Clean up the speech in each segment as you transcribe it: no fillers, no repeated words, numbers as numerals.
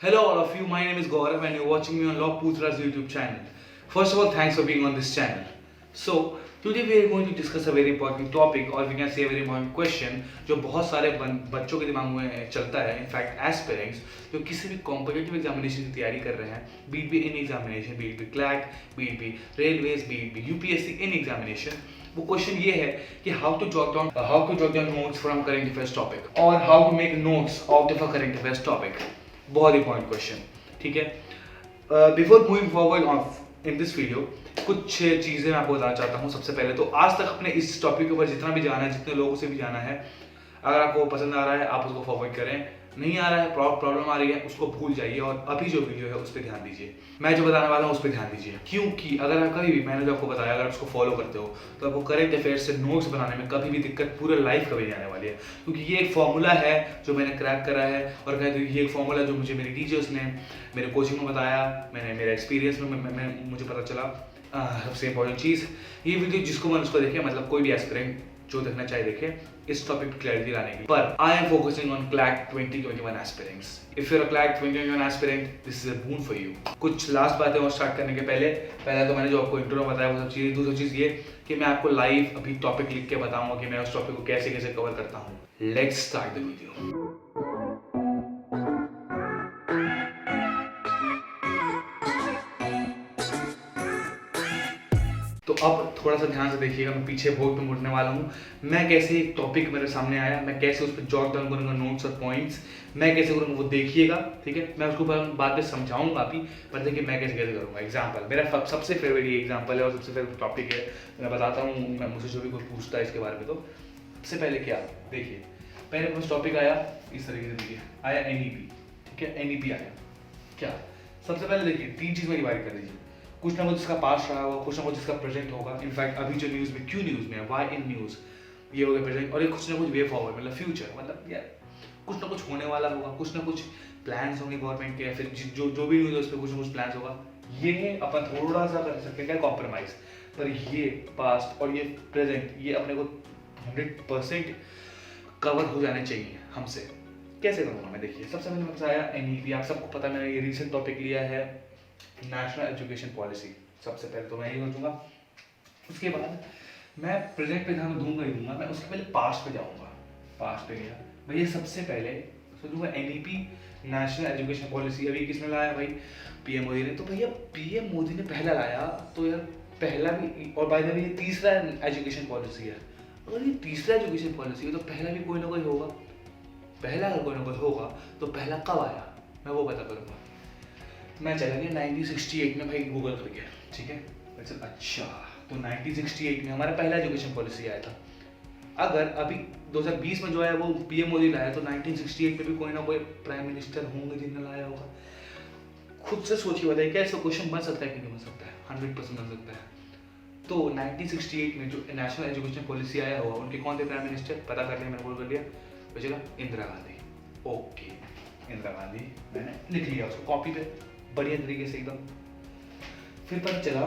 Hello, all of you. My name is Gaurav, and you're watching me on Log Putra's YouTube channel. First of all, thanks for being on this channel. So, today we are going to discuss a very important topic, or we can say a very important question, जो बहुत सारे बच्चों के दिमाग में चलता है. In fact aspirants जो किसी भी कॉम्पिटेटिव एग्जामिनेशन की तैयारी कर रहे हैं, be it be in examination, be it be CLAT, be it be railways, be it be UPSC in examination, वो क्वेश्चन ये है कि how to jot down notes from current affairs topic और how to make notes out of a current affairs topic. बहुत important question. ठीक है, before moving forward of in this video, कुछ चीज़ें मैं आपको बताना चाहता हूँ. सबसे पहले तो आज तक अपने इस टॉपिक के ऊपर जितना भी जाना है, जितने लोगों से भी जाना है, अगर आपको पसंद आ रहा है आप उसको फॉरवर्ड करें. नहीं आ रहा है, प्रॉब्लम आ रही है, उसको भूल जाइए और अभी जो वीडियो है उस पर ध्यान दीजिए. मैं जो बताने वाला हूँ उस पर ध्यान दीजिए, क्योंकि अगर आप कभी भी, मैंने जो आपको बताया, अगर आप उसको फॉलो करते हो तो आपको करेंट अफेयर्स से नोट्स बनाने में कभी भी दिक्कत पूरे लाइफ कभी नहीं आने वाली है. क्योंकि ये एक फॉर्मूला है जो मैंने क्रैक करा है, और कहते हैं ये एक फॉर्मूला जो मुझे मेरे टीचर्स ने मेरे कोचिंग में बताया, मैंने मेरे एक्सपीरियंस में मुझे पता चला. सबसे इंपॉर्टेंट चीज़, ये वीडियो जिसको मन उसको देखे, मतलब कोई भी एस्पिरेंट जो देखना चाहिए देखे, इस टॉपिक पर क्लैरिटी लाने की. पर I am focusing on CLAT 2021 aspirants. If you are a CLAT 2021 aspirant, this is a boon for you. कुछ लास्ट बातें और स्टार्ट करने के पहले तो मैंने जो आपको इंट्रो में बताया वो सब चीज़. दूसरी चीज़ ये कि मैं आपको लाइव अभी टॉपिक लिख के बताऊंगा कि मैं उस टॉपिक को कैसे कैसे कवर करता हूँ. Let's start the video. तो अब थोड़ा सा ध्यान से देखिएगा, मैं पीछे बोर्ड पे मुड़ने वाला हूँ. मैं कैसे एक टॉपिक मेरे सामने आया, मैं कैसे उस पर जॉट डाउन करूँगा नोट्स और पॉइंट्स, मैं कैसे करूँगा वो देखिएगा. ठीक है, मैं उसको बाद में समझाऊंगा अभी, पर देखिए मैं कैसे कैसे करूँगा. एग्जाम्पल, मेरा सबसे फेवरेट ये एग्जाम्पल है और सबसे फेवरेट टॉपिक है. मैं बताता हूँ, मैं मुझसे जो भी कोई पूछता है इसके बारे में, तो सबसे पहले क्या, देखिए पहले कुछ टॉपिक आया इस तरीके से. देखिए आया NEP. ठीक है, NEP आया. क्या सबसे पहले देखिए तीन चीज़ में डिवाइड कर दीजिए. कुछ ना कुछ इसका पास्ट रहा होगा, कुछ ना कुछ इसका प्रेजेंट होगा. इनफैक्ट अभी जो न्यूज़ में, क्यों न्यूज़ में है, वाई इन न्यूज़, ये हो गया प्रेजेंट. और ये कुछ ना कुछ वे फॉरवर्ड, मतलब फ्यूचर, मतलब यार कुछ ना कुछ होने वाला होगा, कुछ ना कुछ प्लान्स होंगे गवर्नमेंट के, या फिर जो भी न्यूज़ है उस पर कुछ ना कुछ प्लान्स होगा. ये अपन थोड़ा सा कर सकते हैं कॉम्प्रोमाइज़, पर ये पास्ट और ये प्रेजेंट, ये अपने को 100% कवर हो जाने चाहिए हमसे. कैसे करूँगा मैं, देखिए सबसे पहले मेरे पास आया NEP. आप सबको पता है मैंने ये रिसेंट टॉपिक लिया है, नेशनल एजुकेशन पॉलिसी. सबसे पहले तो मैं ये सोचूंगा, उसके बाद मैं प्रेजेंट पे ध्यान दूंगा ही दूंगा, मैं उसके पहले पास्ट पे जाऊंगा. पास्ट पे गया भैया, सबसे पहले सोचूंगा NEP, नेशनल एजुकेशन पॉलिसी. अभी किसने लाया भाई, PM मोदी ने. तो भैया PM मोदी ने पहला लाया, तो यार पहला भी, और बाय द वे ये तीसरा एजुकेशन पॉलिसी है. अगर ये तीसरा एजुकेशन पॉलिसी है तो पहला भी कोई ना कोई होगा. पहला अगर कोई ना कोई होगा तो पहला कब आया, मैं वो पता करूँगा. मैं चला गया 1968 में भाई, गूगल कर गया. ठीक है, अच्छा तो 1968 में हमारा पहला एजुकेशन पॉलिसी आया था. अगर अभी 2020 में जो है वो PM मोदी लाया, तो 1968 में भी कोई ना कोई प्राइम मिनिस्टर होंगे जिन्होंने लाया होगा. खुद से सोचिए, बताइए क्या इसका क्वेश्चन बन सकता है कि नहीं बन सकता है. 100% बन सकता है. तो 1968 में जो नेशनल एजुकेशन पॉलिसी आया होगा, उनके कौन थे प्राइम मिनिस्टर, पता कर लिया, मैंने बोल कर लिया. बचेगा इंदिरा गांधी. ओके, इंदिरा गांधी मैंने लिख लिया उसको कॉपी पे बढ़िया तरीके से एकदम. फिर पता चला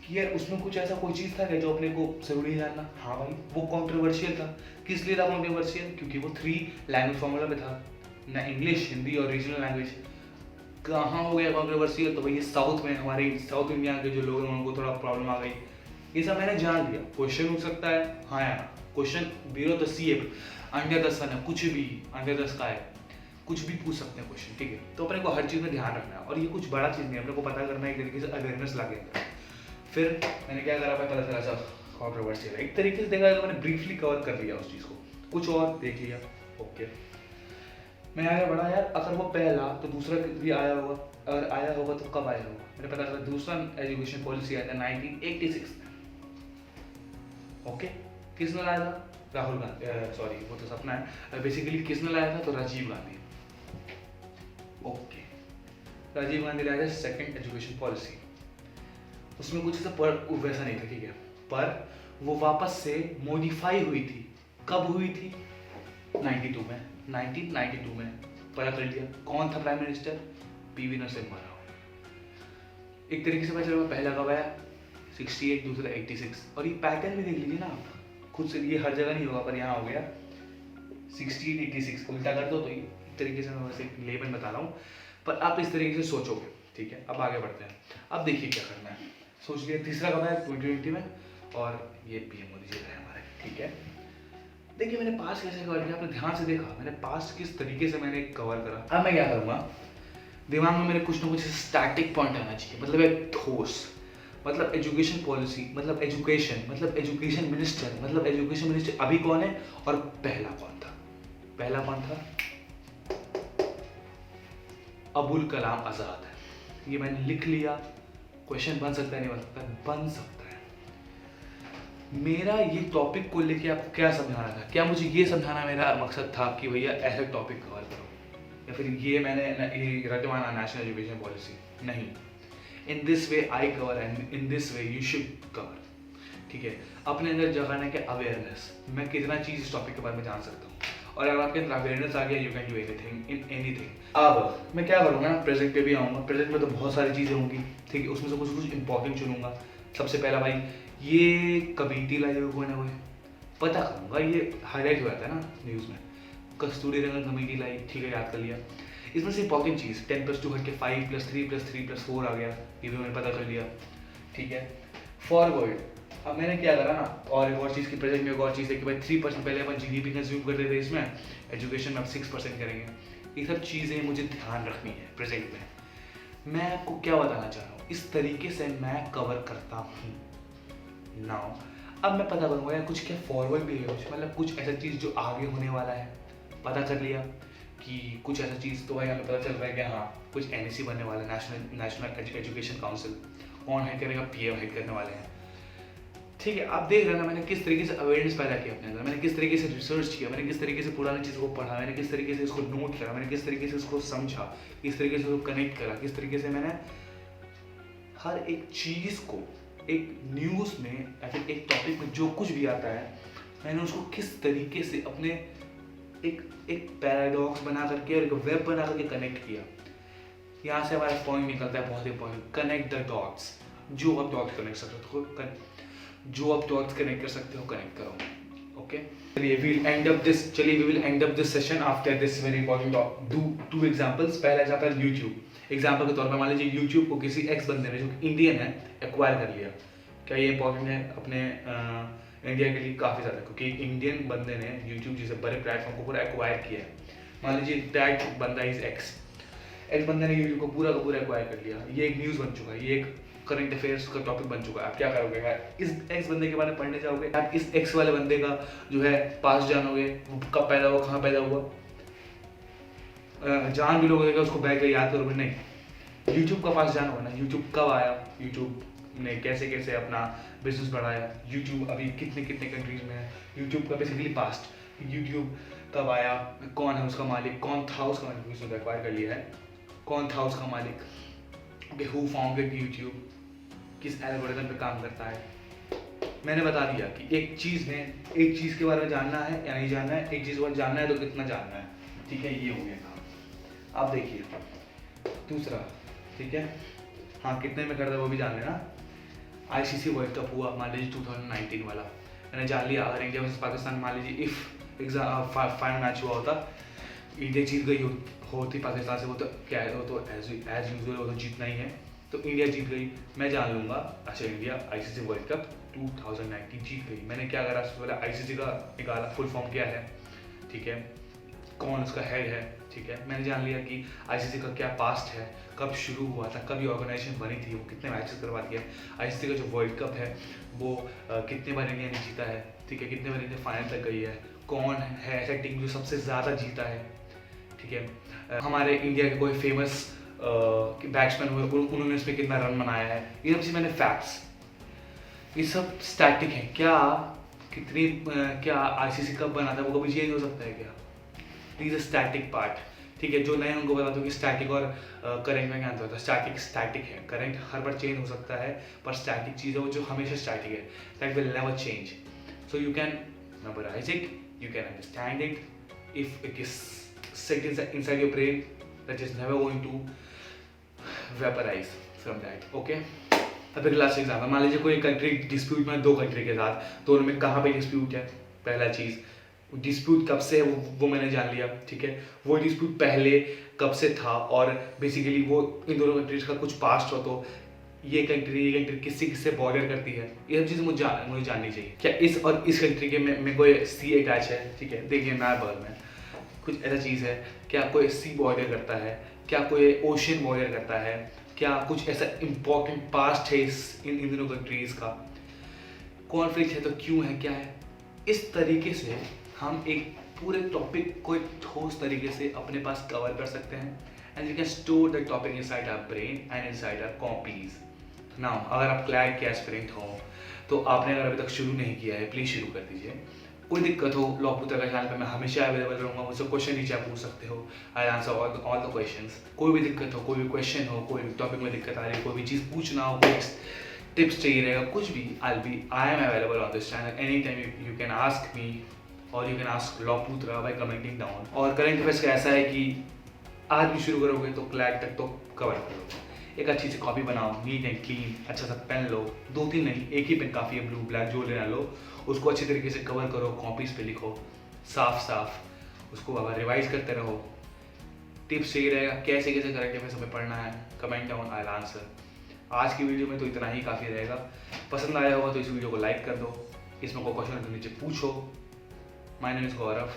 कि यार उसमें कुछ ऐसा कोई चीज़ था क्या जो अपने को जरूरी जानना. हाँ भाई, वो कॉन्ट्रोवर्शियल था. किस लिए था कॉन्ट्रोवर्शियल, क्योंकि वो 3 लैंग्वेज फॉर्मूला पे था ना, इंग्लिश, हिंदी और रीजनल लैंग्वेज. कहाँ हो गया कॉन्ट्रोवर्शियल, तो भाई साउथ में, हमारे साउथ इंडिया के जो लोग हैं उनको थोड़ा प्रॉब्लम आ गई. ये सब मैंने जान लिया. क्वेश्चन हो सकता है, हाँ यार question below the sea under the sun है, कुछ भी अंडर द स्काई, कुछ भी पूछ सकते हैं क्वेश्चन. ठीक है, तो अपने को हर चीज़ में ध्यान रखना है, और ये कुछ बड़ा चीज़ नहीं है, अपने को पता करना है, एक तरीके से अवेयरनेस लाके. फिर मैंने क्या करा, पता चला सब कॉन्ट्रोवर्शियल. एक तरीके से देखा तो मैंने ब्रीफली कवर कर लिया उस चीज़ को, कुछ और देख लिया. ओके, मैं आगे बढ़ा यार. अगर वो पहला तो दूसरा भी आया होगा, अगर आया होगा तो कब आया होगा. मैंने पता चला दूसरा एजुकेशन पॉलिसी आया था 1986 में. ओके, किसने लाया था, राहुल गांधी. सॉरी, वो तो सपना है. बेसिकली किसने लाया था, तो राजीव गांधी. ओके, राजीव गांधी लाया था सेकंड एजुकेशन पॉलिसी. उसमें कुछ ऐसा वैसा नहीं था. ठीक है, पर वो वापस से मॉडिफाई हुई थी. कब हुई थी, 92 में, 1992 में. पता कर लिया कौन था prime minister, PV Narasimha Rao. एक तरीके से पता चला पहला कब आया, 68, दूसरा 86. और ये पैटर्न भी देख लीजिए ना आप खुद से, ये हर जगह नहीं होगा पर यहाँ हो गया 68, 86. उल्टा कर दो तो ये एक तरीके से मैं बस एक लेबल बता रहा हूँ. पर आप इस तरीके से सोचोगे, ठीक है। अब आगे बढ़ते हैं। अब देखिए क्या करना है, सोच लिया तीसरा कब है 2020 में, और ये पीएम मोदी जी रहे हमारे, ठीक है। देखिए मैंने पास्ट कैसे कवर किया, आपने ध्यान से देखा मैंने पास्ट किस तरीके से मैंने कवर करा। अब मैं क्या करूँगा, दिमाग में मेरे कुछ ना कुछ स्टैटिक पॉइंट आना चाहिए, मतलब एक ठोस, मतलब एजुकेशन पॉलिसी, मतलब एजुकेशन मिनिस्टर, मतलब एजुकेशन मिनिस्टर अभी कौन है और पहला कौन था। पहला कौन था, अबुल कलाम आज़ाद है। ये मैंने लिख लिया, क्वेश्चन बन सकता है, नहीं बन सकता, बन सकता है। मेरा ये टॉपिक को लेके आपको क्या समझाना था, क्या मुझे ये समझाना मेरा मकसद था कि भैया ऐसे टॉपिक कवर करो, या फिर ये मैंने ये रटवाना नेशनल एजुकेशन पॉलिसी, नहीं। In this way I cover and in this way you should cover, ठीक है। अपने अंदर जगाने के अवेयरनेस, मैं कितना चीज़ इस टॉपिक के बारे में जान सकता हूँ, और अगर आपके अंदर अवेयरनेस आ गया you can do anything in anything. अब मैं क्या करूँगा, प्रेजेंट पे भी आऊँगा। प्रेजेंट में तो बहुत सारी चीज़ें होंगी, ठीक है, उसमें से कुछ कुछ इंपॉर्टेंट चुनूंगा। सबसे पहला भाई ये कमेटी लाई हुई कोई ना कोई, पता करूँगा, ये हाईलाइट हुआ था ना न्यूज़ में, कस्तूरी रंगन कमेटी लाई, ठीक है, याद कर लिया। इसमें से इंपॉर्टेंट चीज़ 10+2 हट के 5+3+3+4 आ गया, ये भी मैंने पता कर लिया, ठीक है। फॉरवर्ड, अब मैंने क्या करा ना, और एक और चीज़ की प्रेजेंट में एक और चीज़ है कि भाई 3% पहले अपन जीडीपी कंज्यूम करते थे, इसमें एजुकेशन में अब 6% करेंगे। ये सब चीज़ें मुझे ध्यान रखनी है प्रेजेंट में। मैं आपको क्या बताना चाह रहा हूँ, इस तरीके से मैं कवर करता हूँ नाउ। अब मैं पता करूँगा यार कुछ क्या फॉरवर्ड भी है, कुछ मतलब कुछ ऐसा चीज़ जो आगे होने वाला है, पता कर लिया कि कुछ ऐसा चीज़, तो भाई हमें पता चल रहा है कि हाँ कुछ एनईसी बनने वाला है, नेशनल एजुकेशन काउंसिल, कौन हेड करेगा, पीएम हेड करने वाले हैं, ठीक है। आप देख रहे हैं ना मैंने किस तरीके से अवेयरनेस पैदा किया अपने अंदर, मैंने किस तरीके से रिसर्च किया, मैंने किस तरीके से पुरानी चीज़ को पढ़ा, मैंने किस तरीके से इसको नोट करा, मैंने किस तरीके से इसको समझा, किस तरीके से उसको कनेक्ट करा, किस तरीके से मैंने हर एक चीज़ को एक न्यूज़ में या फिर एक टॉपिक में जो कुछ भी आता है, मैंने उसको किस तरीके से अपने एक पैराडॉक्स बना करके और एक वेब बना करके कनेक्ट किया। यहाँ से हमारा पॉइंट निकलता है बहुत इंपॉर्टेंट, कनेक्ट द डॉट्स। जो आप डॉट्स कनेक्ट कर सकते हो, जो आप डॉट्स कनेक्ट कर सकते हो कनेक्ट करो, ओके। चलिए we will end up this session after this very important two examples. पहला एग्जांपल यूट्यूब, एग्जांपल के तौर पर मान लीजिए यूट्यूब को किसी एक्स बंदे ने जो इंडियन है एक्वायर कर लिया। क्या ये इंपॉर्टेंट है अपने इंडिया के लिए? काफ़ी ज़्यादा, क्योंकि इंडियन बंदे ने यूट्यूब जैसे बड़े प्लेटफॉर्म को पूरा एक्वायर किया है। मान लीजिए दैट बंदा इज एक्स बंदे ने यूट्यूब को पूरा का पूरा एक्वायर कर लिया। ये एक न्यूज़ बन चुका है, ये एक करंट अफेयर्स का टॉपिक बन चुका है। आप क्या करोगे यार, इस एक्स बंदे के बारे में पढ़ने जाओगे, आप इस एक्स वाले बंदे का जो है पास जानोगे, वो कब पैदा हुआ, कहाँ पैदा हुआ, जान भी लोगे, उसको बैठ कर याद करोगे नहीं। यूट्यूब का पास जानोगे ना, यूट्यूब कब आया, यूट्यूब ने कैसे कैसे अपना बिजनेस बढ़ाया, यूट्यूब अभी कितने कितने कंट्रीज में है, यूट्यूब का बेसिकली पास्ट, यूट्यूब कब आया, कौन है उसका मालिक, कौन था उसका मालिक, उसने एक्वायर कर लिया है, कौन था उसका मालिक, ओके, हु फाउंडेड यूट्यूब, किस एल्गोरिथम पे काम करता है। मैंने बता दिया कि एक चीज़ के बारे में जानना है या नहीं जानना है, एक चीज़ के बारे में जानना है तो कितना जानना है, ठीक है, ये हो गया काम। आप देखिए दूसरा, ठीक है, हाँ कितने में कर रहे वो भी जान लेना। आईसीसी वर्ल्ड कप हुआ मान लीजिए 2019 वाला, मैंने जान लिया अगर इंडिया वर्सेस पाकिस्तान मान लीजिए इफ फाइनल मैच हुआ होता, इंडिया जीत गई होती पाकिस्तान से, वो तो क्या है, वो तो एज यूजुअल वो तो जीतना ही है, तो इंडिया जीत गई। मैं जान लूँगा अच्छा इंडिया आईसीसी वर्ल्ड कप 2019 जीत गई। मैंने क्या करा, सबसे पहले आईसीसी का निकाला, फुल फॉर्म क्या है, ठीक है, कौन उसका हेड है, ठीक है। मैंने जान लिया कि आईसीसी का क्या पास्ट है, कब शुरू हुआ था, कब ये ऑर्गेनाइजेशन बनी थी, वो कितने मैचेस करवाती है, आईसीसी का जो वर्ल्ड कप है वो कितने बार इंडिया ने जीता है, ठीक है, कितने बार इंडिया फाइनल तक गई है, कौन है ऐसा टीम जो सबसे ज़्यादा जीता है, ठीक है। हमारे इंडिया के कोई फेमस बैट्समैन हुए, उन्होंने इसमें कितना रन बनाया है, ये सब चीज़ मैंने फैक्ट्स, ये सब स्टैटिक हैं। क्या आईसीसी कब बना था वो कभी चेंज हो सकता है क्या, दिस इज स्टैटिक पार्ट, ठीक है। जो नए उनको बता दो कि स्टैटिक और करंट में क्या अंतर होता है। स्टैटिक है, करंट हर बार चेंज हो सकता है, पर स्टैटिक चीज़ है वो जो हमेशा स्टैटिक है, that will never change. So you can memorise it, you can understand it, if it is set inside your brain, that is never going to vaporize from that, okay। अब एक last example, मान लीजिए कोई country dispute में दो country के साथ, दोनों में कहाँ पे डिस्प्यूट है। पहला चीज़ डिस्प्यूट कब से है वो मैंने जान लिया, ठीक है। वो डिस्प्यूट पहले कब से था और बेसिकली वो इन दोनों कंट्रीज का कुछ पास्ट हो, तो ये कंट्री किससे किससे बॉर्डर करती है, ये सब चीज़ मुझे जाननी चाहिए। क्या इस और इस कंट्री के में कोई सी अटैच है, ठीक है। देखिए मैप बगल में कुछ ऐसा चीज़ है, क्या कोई सी बॉर्डर करता है, क्या कोई ओशन बॉर्डर करता है, क्या कुछ ऐसा इम्पोर्टेंट पास्ट है इन दोनों कंट्रीज़ का, कॉन्फ्लिक्ट है तो क्यों है, क्या है। इस तरीके से हम एक पूरे टॉपिक को एक ठोस तरीके से अपने पास कवर कर सकते हैं and you can store the topic inside our brain and inside our copies. Now अगर आप क्लैट के एस्पिरेंट हो तो आपने अगर अभी तक शुरू नहीं किया है प्लीज़ शुरू कर दीजिए। कोई दिक्कत हो लॉ पुत्र का चैनल पर मैं हमेशा अवेलेबल रहूँगा, मुझसे क्वेश्चन नीचे आप पूछ सकते हो, I answer all the questions. कोई भी दिक्कत हो, कोई भी क्वेश्चन हो, कोई भी टॉपिक में दिक्कत आ रही है, कोई भी चीज़ पूछना हो, कोई टिप्स चाहिए रहेगा, कुछ भी I am available on this channel any time. You can ask me और यू कैन आस्क लॉ पुत्र बाय कमेंटिंग डाउन। और करंट अफेयर्स का ऐसा है कि आज भी शुरू करोगे तो क्लैट तक तो कवर कर लोगे। एक अच्छी सी कॉपी बनाओ, नीट एंड क्लीन, अच्छा सा पेन लो, 2-3 नहीं, एक ही पेन काफ़ी है, ब्लू ब्लैक जो लेना लो, उसको अच्छी तरीके से कवर करो, कॉपीज़ पे लिखो साफ साफ, उसको अब रिवाइज करते रहो। टिप्स चाहिए रहेगा कैसे कैसे करंट अफेयर्स हमें पढ़ना है, comment down, I will answer. आज की वीडियो में तो इतना ही काफ़ी रहेगा। पसंद आया होगा तो इस वीडियो को लाइक कर दो, इसमें कोई क्वेश्चन तो नीचे पूछो। My name is Gaurav,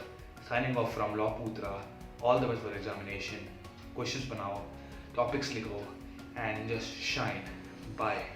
signing off from law Putra. All the best for examination. Questions बनाओ, टॉपिक्स लिखो एंड जस्ट शाइन। बाय।